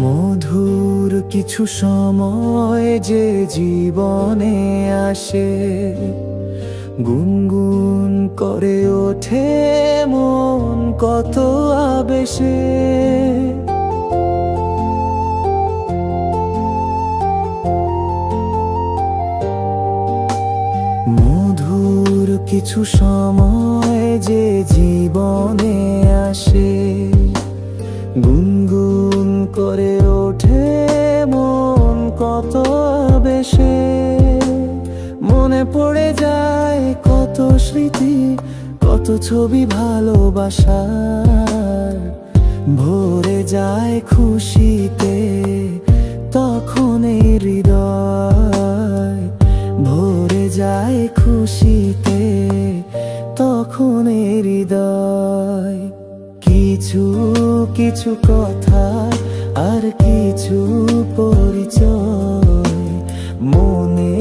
মধুর কিছু সময় যে জীবনে আসে, গুনগুন করে ওঠে মন কত আবেশে। মধুর কিছু সময় যে জীবনে আসে, গুনগুন করে ওঠে মন কত বেশে। মনে পড়ে যায় কত স্মৃতি, কত ছবি ভালোবাসার। ভরে যায় খুশিতে তখন এই হৃদয়, ভরে যায় খুশিতে তখন এই হৃদয়। কিছু কিছু কথা আর কিছু পরিচয়, মনে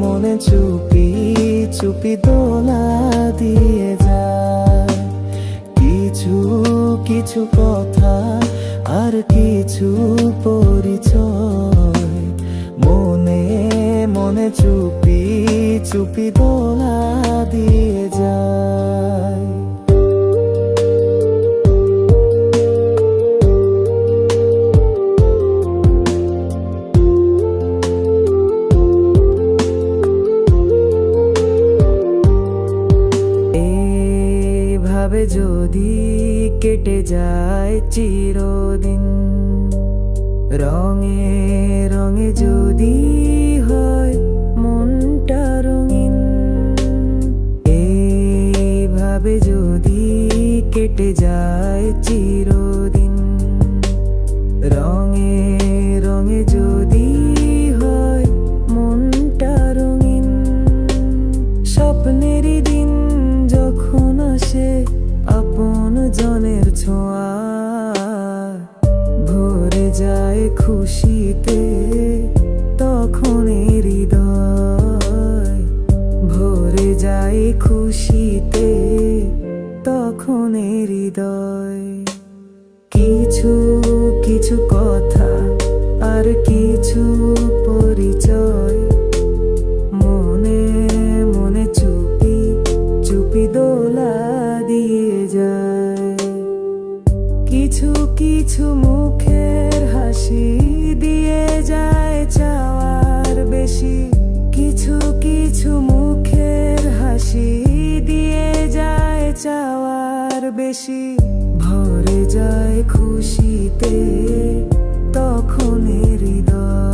মনে চুপি চুপি দোলা দিয়ে যায়। কিছু কিছু কথা আর কিছু পরিচয়, মনে মনে চুপি চুপি দোলা দিয়ে যায়। ভাবে যদি কেটে যায় চিরদিন, রঙে রঙে যদি হয় মনটা রঙিন। এইভাবে যদি কেটে যায় চিরদিন, রঙে রঙে যদি হয় মনটা রঙিন। স্বপ্নেরই দিন যখন আসে আপন জনের ছোঁয়া, ভরে যায় খুশিতে তখন হৃদয়, ভরে যায় খুশিতে তখন হৃদয়। কিছু কিছু কথা আর কিছু পরিচয়, মনে মনে চুপি চুপি দোলা দিয়ে যায়। কিছু কিছু মুখের হাসি দিয়ে যায় চাওয়ার বেশি, কিছু কিছু মুখের হাসি দিয়ে যায় চাওয়ার বেশি। ভরে যায় খুশিতে তখন হৃদয়।